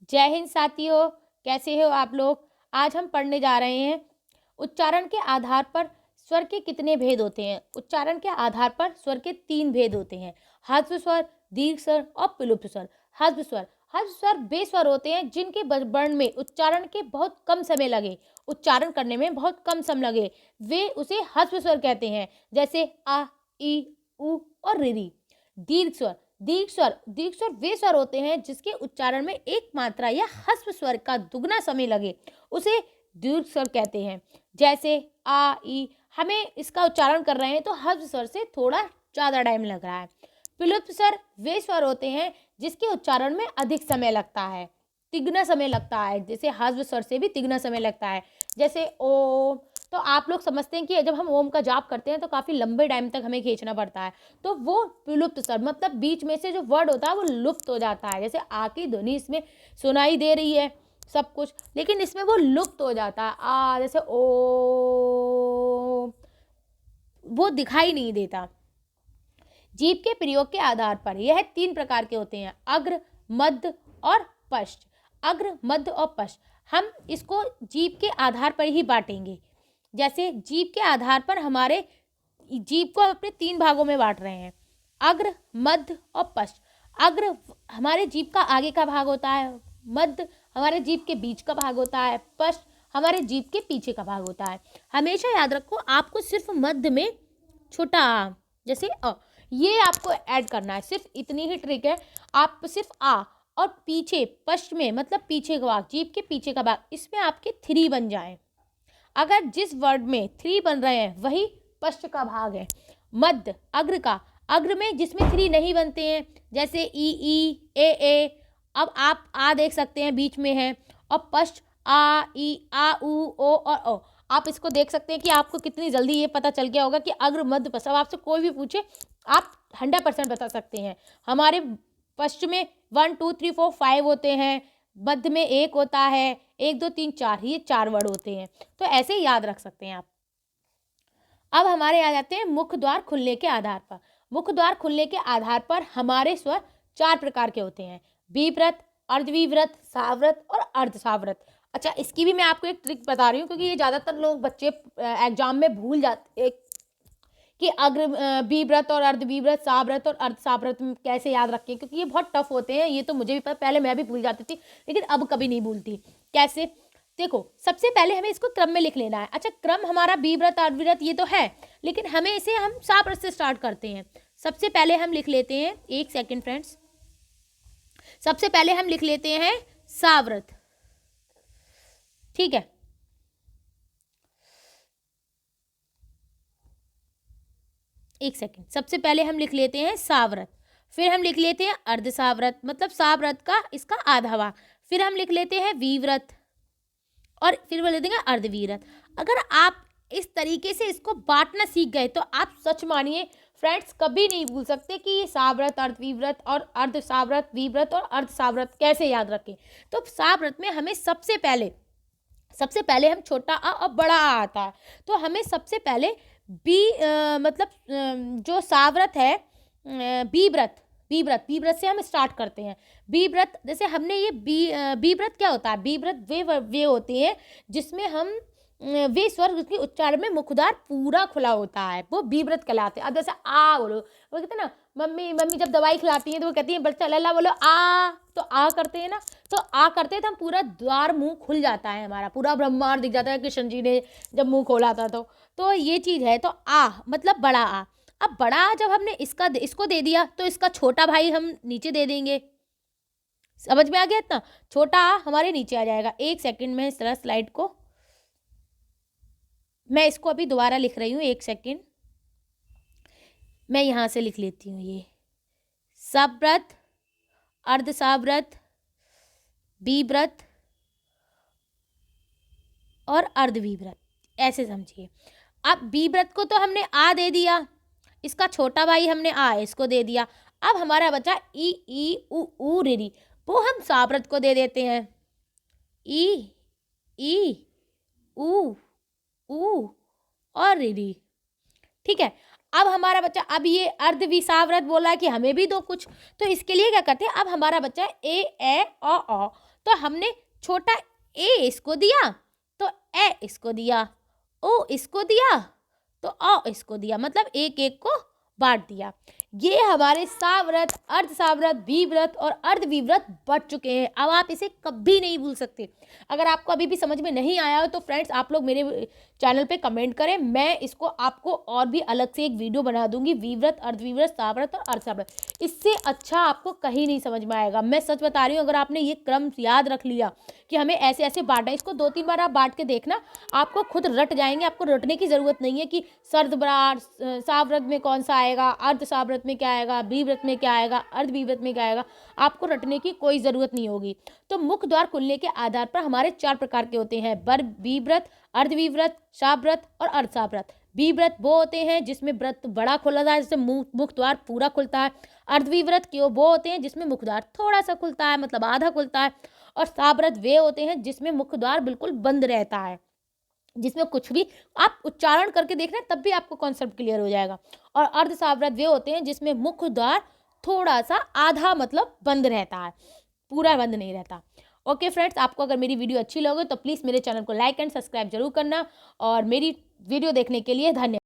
जय हिंद साथियों, कैसे हो आप लोग। आज हम पढ़ने जा रहे हैं उच्चारण के आधार पर स्वर के कितने भेद होते हैं। उच्चारण के आधार पर स्वर के 3 भेद होते हैं, ह्रस्व स्वर, दीर्घ स्वर और विलुप्त स्वर। ह्रस्व स्वर वे स्वर होते हैं जिनके वर्ण में उच्चारण के बहुत कम समय लगे, उच्चारण करने में बहुत कम समय लगे, वे उसे ह्रस्व स्वर कहते हैं, जैसे आ, ई, उ और री। दीर्घ स्वर वे स्वर होते हैं जिसके उच्चारण में एक मात्रा या ह्रस्व स्वर का दुगना समय लगे, उसे दीर्घ स्वर कहते हैं। जैसे आ, ई, हमें इसका उच्चारण कर रहे हैं तो ह्रस्व स्वर से थोड़ा ज्यादा टाइम लग रहा है। विलुप्त स्वर वे स्वर होते हैं जिसके उच्चारण में अधिक समय लगता है, तिगुना समय लगता है, जैसे ह्रस्व स्वर से भी तिगुना समय लगता है। जैसे ओ, तो आप लोग समझते हैं कि जब हम ओम का जाप करते हैं तो काफी लंबे टाइम तक हमें खींचना पड़ता है, तो वो विलुप्त स्वर, मतलब बीच में से जो वर्ड होता है वो लुप्त हो जाता है। जैसे आ की ध्वनि इसमें सुनाई दे रही है सब कुछ, लेकिन इसमें वो लुप्त हो जाता है। आ जैसे ओ, वो दिखाई नहीं देता। जीभ के प्रयोग के आधार पर यह 3 प्रकार के होते हैं, अग्र, मध्य और पश्च। अग्र, मध्य और पश्च, हम इसको जीभ के आधार पर ही बांटेंगे। जैसे जीभ के आधार पर हमारे जीभ को अपने 3 भागों में बांट रहे हैं, अग्र, मध्य और पश्च। अग्र हमारे जीभ का आगे का भाग होता है, मध्य हमारे जीभ के बीच का भाग होता है, पश्च हमारे जीभ के पीछे का भाग होता है। हमेशा याद रखो, आपको सिर्फ मध्य में छोटा आ, जैसे अ, ये आपको ऐड करना है, सिर्फ इतनी ही ट्रिक है। आप सिर्फ आ और पीछे पश्च में, मतलब पीछे का भाग, जीभ के पीछे का भाग, इसमें आपके 3 बन जाए। अगर जिस वर्ड में 3 बन रहे हैं वही पश्च का भाग है। मध्य अग्र का, अग्र में जिसमें 3 नहीं बनते हैं, जैसे ई, ए। अब आप आ देख सकते हैं बीच में है, और पश्च आ, ई, आ, उ, ओ और ओ। आप इसको देख सकते हैं कि आपको कितनी जल्दी ये पता चल गया होगा कि अग्र, मध्य, पश्च। अब आपसे कोई भी पूछे आप 100% बता सकते हैं। हमारे पश्च में 1 2 3 4 5 होते हैं, मध्य में 1 होता है, 1 2 3 4, ये 4 वर्ड होते हैं, तो ऐसे ही याद रख सकते हैं आप। अब हमारे आ जाते हैं मुख द्वार खुलने के आधार पर। मुख द्वार खुलने के आधार पर हमारे स्वर 4 प्रकार के होते हैं, विव्रत, अर्धविव्रत, साव्रत और अर्धसाव्रत। अच्छा, इसकी भी मैं आपको एक ट्रिक बता रही हूँ, क्योंकि ये ज़्यादातर लोग बच्चे एग्जाम में भूल जाते कि अग्र विव्रत और अर्धविव्रत, साव्रत और अर्धसाव्रत कैसे याद रखें, क्योंकि ये बहुत टफ होते हैं। ये तो मुझे भी पता, पहले मैं भी भूल जाती थी, लेकिन अब कभी नहीं भूलती। कैसे, देखो, सबसे पहले हमें इसको क्रम में लिख लेना है। अच्छा, क्रम हमारा विव्रत अर्धविव्रत ये तो है, लेकिन हमें इसे हम साव्रत से स्टार्ट करते हैं। सबसे पहले हम लिख लेते हैं, 1 सेकेंड फ्रेंड्स, सबसे पहले हम लिख लेते हैं साव्रत, ठीक है। एक सेकेंड, सबसे पहले हम लिख लेते हैं साव्रत, फिर हम लिख लेते हैं अर्धसाव्रत, मतलब साव्रत का इसका आधा भाग, फिर हम लिख लेते हैं विव्रत, और फिर बोल देंगे अर्धविव्रत। अगर आप इस तरीके से इसको बांटना सीख गए तो आप सच मानिए फ्रेंड्स कभी नहीं भूल सकते कि ये साव्रत, अर्धविव्रत और अर्धसाव्रत, विव्रत और अर्धसाव्रत कैसे याद रखें। तो साव्रत में हमें सबसे पहले हम छोटा आ और बड़ा आ आता है, तो हमें सबसे पहले जो साव्रत है, बीव्रत से हम स्टार्ट करते हैं। बीव्रत, जैसे हमने ये बीव्रत क्या होता है, बीव्रत वे होते हैं जिसमें हम वे स्वर के उच्चारण में मुखद्वार पूरा खुला होता है, वो बीव्रत कहलाते हैं। अब जैसे आ बोलो, वो कहते हैं ना, मम्मी जब दवाई खिलाती हैं तो वो कहती हैं बच्चा लल्ला बोलो आ, तो आ करते हैं ना, तो आ करते हैं तो हम पूरा द्वार मुंह खुल जाता है, हमारा पूरा ब्रह्मांड दिख जाता है। कृष्ण जी ने जब मुंह खोला था तो ये चीज है। तो आ मतलब बड़ा आ। अब बड़ा आ जब हमने इसको दे दिया तो इसका छोटा भाई हम नीचे दे देंगे, समझ में आ गया इतना। छोटा आ हमारे नीचे आ जाएगा। 1 सेकेंड में जरा स्लाइड को, मैं इसको अभी दोबारा लिख रही हूँ, 1 सेकेंड, मैं यहां से लिख लेती हूँ। ये सव्रत, अर्धसाव्रत, विव्रत और अर्धविव्रत, ऐसे समझिए। अब विव्रत को तो हमने आ दे दिया, इसका छोटा भाई हमने आ इसको दे दिया। अब हमारा बचा ई उ री, वो हम साव्रत को दे देते हैं। ई उ और री, ठीक है। अब हमारा बच्चा, अब ये अर्धविसाव्रत बोला है कि हमें भी दो कुछ, तो इसके लिए क्या करते हैं, अब हमारा बच्चा ए औ, तो हमने छोटा ए इसको दिया, तो ए इसको दिया, ओ इसको दिया, तो औ इसको दिया, मतलब एक एक को बांट दिया। ये हमारे साव्रत, अर्धसाव्रत, विव्रत और अर्धविव्रत बच चुके हैं। अब आप इसे कभी नहीं भूल सकते। अगर आपको अभी भी समझ में नहीं आया हो तो फ्रेंड्स आप लोग मेरे चैनल पे कमेंट करें, मैं इसको आपको और भी अलग से एक वीडियो बना दूंगी, विव्रत, अर्धविव्रत, साव्रत और अर्धसाव्रत। इससे अच्छा आपको कहीं नहीं समझ में आएगा। मैं सच बता रही हूँ, अगर आपने ये क्रम याद रख लिया कि हमें ऐसे ऐसे बांटना है, इसको 2-3 बार आप बांट के देखना, आपको खुद रट जाएंगे। आपको रटने की ज़रूरत नहीं है कि सर्धव्रात, साव्रत में कौन सा आएगा, अर्धसाव्रत में क्या आएगा, विव्रत में क्या आएगा, अर्धविव्रत में क्या आएगा, आपको रटने की कोई ज़रूरत नहीं होगी। तो मुख द्वार खुलने के आधार पर हमारे 4 प्रकार के होते हैं, विव्रत, अर्धविव्रत, साव्रत और अर्धसाव्रत। विव्रत वो होते हैं जिसमें व्रत बड़ा खुलता है, जिससे मुख द्वार पूरा खुलता है। अर्धविव्रत के वो होते हैं जिसमें मुख द्वार थोड़ा सा खुलता है, मतलब आधा खुलता है। और साव्रत वे होते हैं जिसमें मुख द्वार बिल्कुल बंद रहता है, जिसमें कुछ भी आप उच्चारण करके देख रहे हैं तब भी आपको कॉन्सेप्ट क्लियर हो जाएगा। और अर्धसाव्रत वे होते हैं जिसमें मुख द्वार थोड़ा सा आधा मतलब बंद रहता है, पूरा बंद नहीं रहता। ओके फ्रेंड्स, आपको अगर मेरी वीडियो अच्छी लगे तो प्लीज़ मेरे चैनल को लाइक एंड सब्सक्राइब जरूर करना, और मेरी वीडियो देखने के लिए धन्यवाद।